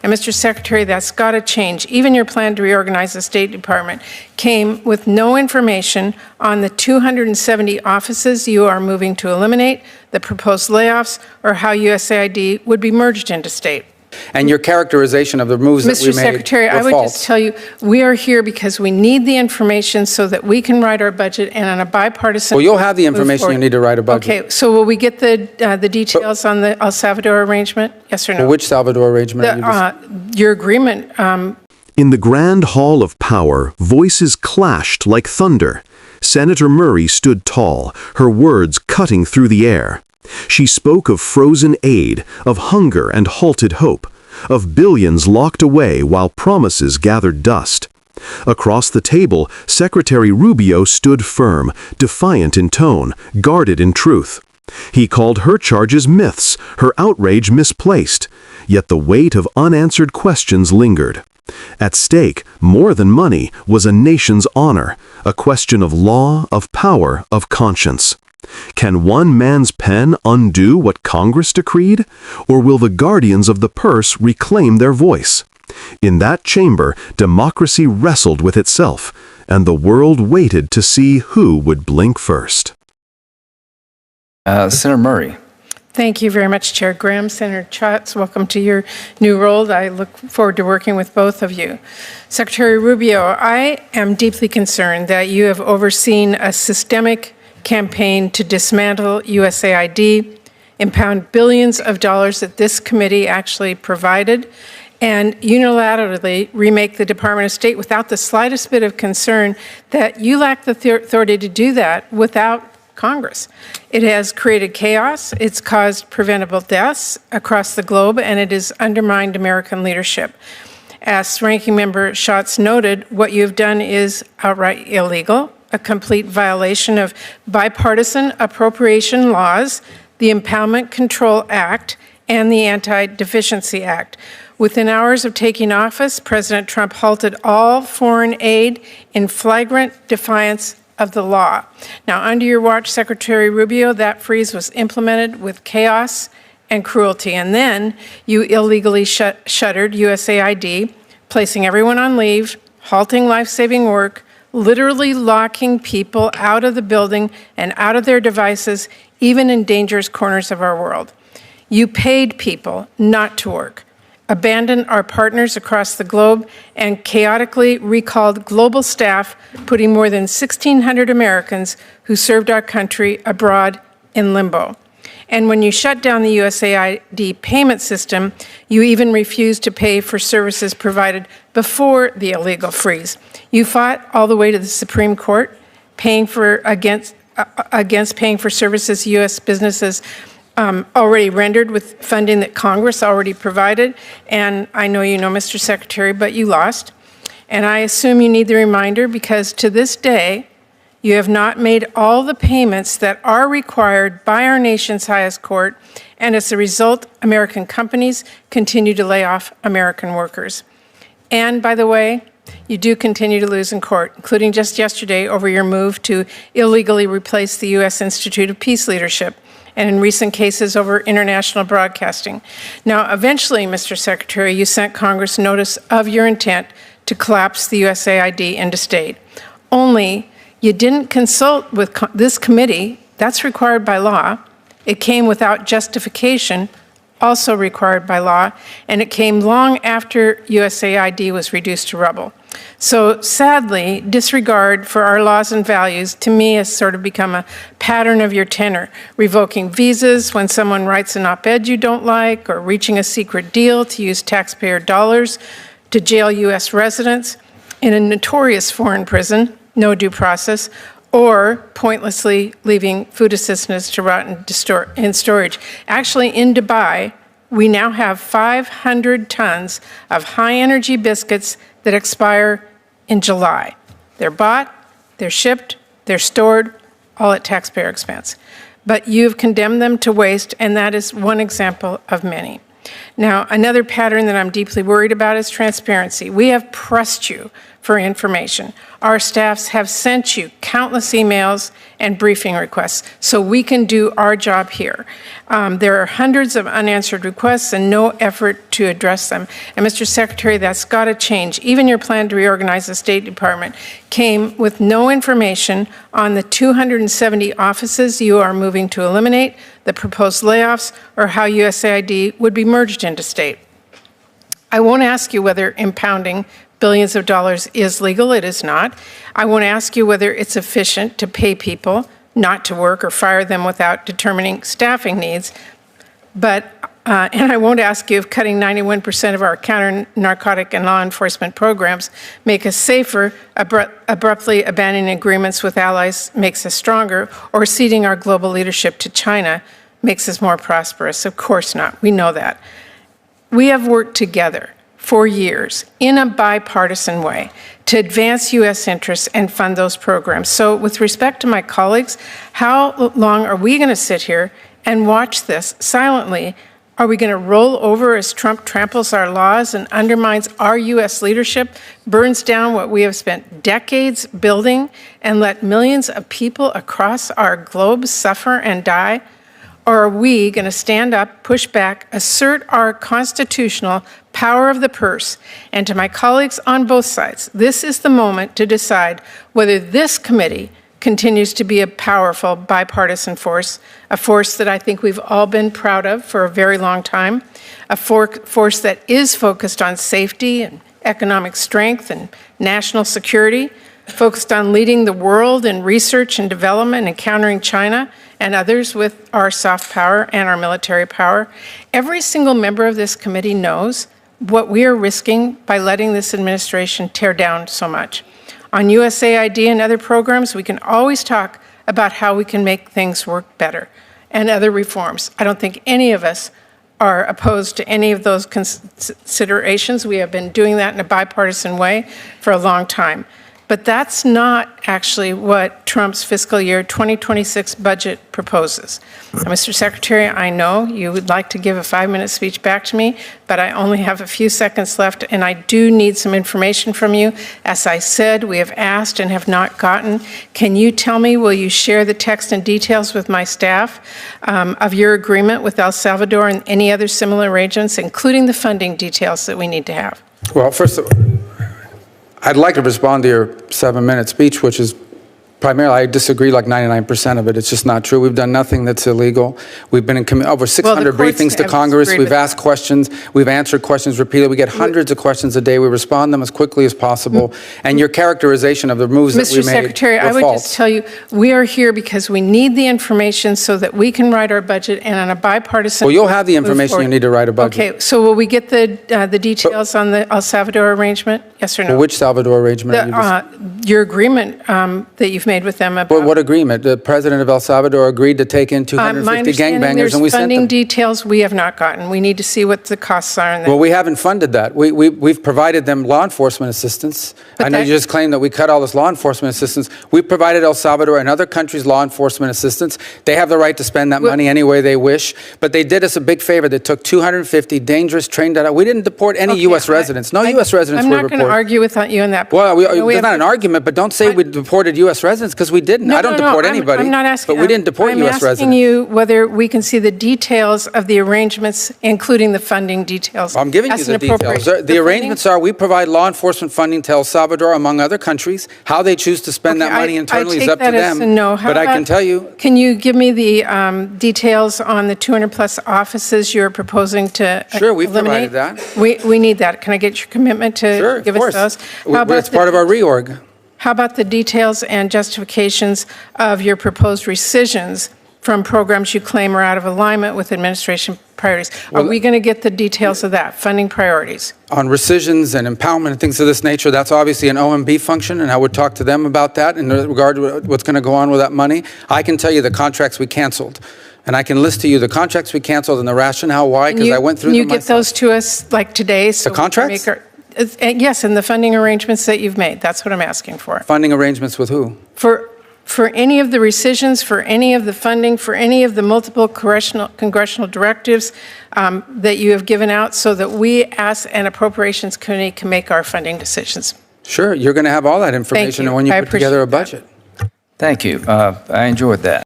And Mr. Secretary, that's got to change. Even your plan to reorganize the State Department came with no information on the 270 offices you are moving to eliminate, the proposed layoffs, or how USAID would be merged into state. And your characterization of the moves that we made Mr. Secretary, were I would false. just tell you, we are here because we need the information so that we can write our budget and on a bipartisan. Well, you'll have the information you need to write a budget. Okay, so will we get the details on the El Salvador arrangement? Yes or no? Well, which Salvador arrangement? Your agreement. In the grand hall of power, voices clashed like thunder. Senator Murray stood tall, her words cutting through the air. She spoke of frozen aid, of hunger and halted hope, of billions locked away while promises gathered dust. Across the table, Secretary Rubio stood firm, defiant in tone, guarded in truth. He called her charges myths, her outrage misplaced, yet the weight of unanswered questions lingered. At stake, more than money, was a nation's honor, a question of law, of power, of conscience. Can one man's pen undo what Congress decreed? Or will the guardians of the purse reclaim their voice? In that chamber, democracy wrestled with itself, and the world waited to see who would blink first. Senator Murray. Thank you very much, Chair Graham. Senator Schatz, welcome to your new role. I look forward to working with both of you. Secretary Rubio, I am deeply concerned that you have overseen a systemic campaign to dismantle USAID, impound billions of dollars that this committee actually provided, and unilaterally remake the Department of State without the slightest bit of concern that you lack the authority to do that without Congress. It has created chaos, it's caused preventable deaths across the globe, and it has undermined American leadership. As Ranking Member Schatz noted, what you have done is outright illegal, a complete violation of bipartisan appropriation laws, the Impoundment Control Act, and the Anti-Deficiency Act. Within hours of taking office, President Trump halted all foreign aid in flagrant defiance of the law. Now, under your watch, Secretary Rubio, that freeze was implemented with chaos and cruelty. And then you illegally shuttered USAID, placing everyone on leave, halting life-saving work, literally locking people out of the building and out of their devices, even in dangerous corners of our world. You paid people not to work, abandoned our partners across the globe, and chaotically recalled global staff, putting more than 1,600 Americans who served our country abroad in limbo. And when you shut down the USAID payment system, you even refused to pay for services provided before the illegal freeze. You fought all the way to the Supreme Court, against paying for services U.S. businesses already rendered with funding that Congress already provided. And I know you know, Mr. Secretary, but you lost. And I assume you need the reminder because to this day, you have not made all the payments that are required by our nation's highest court, and as a result, American companies continue to lay off American workers. And by the way, you do continue to lose in court, including just yesterday over your move to illegally replace the U.S. Institute of Peace Leadership, and in recent cases over international broadcasting. Now, eventually, Mr. Secretary, you sent Congress notice of your intent to collapse the USAID into state. Only you didn't consult with this committee. That's required by law. It came without justification, also required by law, and it came long after USAID was reduced to rubble. So sadly, disregard for our laws and values, to me, has sort of become a pattern of your tenor, revoking visas when someone writes an op-ed you don't like, or reaching a secret deal to use taxpayer dollars to jail U.S. residents in a notorious foreign prison, no due process, or pointlessly leaving food assistance to rot in storage. Actually, in Dubai, we now have 500 tons of high-energy biscuits that expire in July. They're bought, they're shipped, they're stored, all at taxpayer expense. But you've condemned them to waste, and that is one example of many. Now, another pattern that I'm deeply worried about is transparency. We have pressed you for information. Our staffs have sent you countless emails and briefing requests so we can do our job here. There are hundreds of unanswered requests and no effort to address them. And Mr. Secretary, that's got to change. Even your plan to reorganize the State Department came with no information on the 270 offices you are moving to eliminate, the proposed layoffs, or how USAID would be merged into state. I won't ask you whether impounding billions of dollars is legal. It is not. I won't ask you whether it's efficient to pay people not to work or fire them without determining staffing needs. And I won't ask you if cutting 91% of our counter-narcotic and law enforcement programs make us safer, abruptly abandoning agreements with allies makes us stronger, or ceding our global leadership to China makes us more prosperous. Of course not. We know that. We have worked together for years in a bipartisan way to advance U.S. interests and fund those programs. So with respect to my colleagues, how long are we going to sit here and watch this silently? Are we going to roll over as Trump tramples our laws and undermines our U.S. leadership, burns down what we have spent decades building, and let millions of people across our globe suffer and die? Or are we going to stand up, push back, assert our constitutional power of the purse? And to my colleagues on both sides, this is the moment to decide whether this committee continues to be a powerful bipartisan force, a force that I think we've all been proud of for a very long time, a force that is focused on safety and economic strength and national security, focused on leading the world in research and development and countering China and others with our soft power and our military power. Every single member of this committee knows what we are risking by letting this administration tear down so much. On USAID and other programs, we can always talk about how we can make things work better and other reforms. I don't think any of us are opposed to any of those considerations. We have been doing that in a bipartisan way for a long time. But that's not actually what Trump's fiscal year 2026 budget proposes. Mr. Secretary, I know you would like to give a 5-minute speech back to me, but I only have a few seconds left, and I do need some information from you. As I said, we have asked and have not gotten. Can you tell me, will you share the text and details with my staff of your agreement with El Salvador and any other similar arrangements, including the funding details that we need to have? Well, first of all, I'd like to respond to your 7-minute speech, which is primarily, I disagree like 99% of it. It's just not true. We've done nothing that's illegal. We've been in over 600 briefings to Congress. We've asked questions. We've answered questions repeatedly. We get hundreds of questions a day. We respond them as quickly as possible. And your characterization of the moves that we made Mr. Secretary, were I would false. just tell you, we are here because we need the information so that we can write our budget and on a bipartisan. Well, you'll have the information you need to write a budget. Okay, so will we get the details on the El Salvador arrangement? Yes or no? Well, which Salvador arrangement? Your agreement that you've made with them about. What agreement? The president of El Salvador agreed to take in 250 gangbangers, and we sent them. Funding details we have not gotten. We need to see what the costs are. Well, we haven't funded that. We've provided them law enforcement assistance. I know you just claimed that we cut all this law enforcement assistance. We provided El Salvador and other countries law enforcement assistance. They have the right to spend that money any way they wish, but they did us a big favor. They took 250 dangerous, trained out. We didn't deport any U.S. residents. No U.S. residents were reported. I'm not going to argue with you on that point. Well, it's not an argument, but don't say we deported U.S. residents, because we didn't. I don't deport anybody. I'm not asking. But we didn't deport U.S. residents. I'm asking you whether we can see the details of the arrangements, including the funding details. I'm giving you the details. The arrangements are we provide law enforcement funding to El Salvador, among other countries. How they choose to spend that money internally is up to them. But I can tell you. Can you give me the details on the 200-plus offices you're proposing to Sure, we've eliminate? provided that. We need that. Can I get your commitment to give us those? It's part of our reorg. How about the details and justifications of your proposed rescissions from programs you claim are out of alignment with administration priorities? Are we going to get the details of that, funding priorities? On rescissions and impoundment and things of this nature, that's obviously an OMB function, and I would talk to them about that in regard to what's going to go on with that money. I can tell you the contracts we canceled. And I can list to you the contracts we canceled and the rationale why, because I went through them myself. Can you get those to us like today? So the contracts? Yes, and the funding arrangements that you've made. That's what I'm asking for. Funding arrangements with who? For any of the rescissions, for any of the funding, for any of the multiple congressional directives that you have given out so that we as an appropriations committee can make our funding decisions. Sure, you're going to have all that information you. when you I put together a appreciate budget. Thank you. I enjoyed that.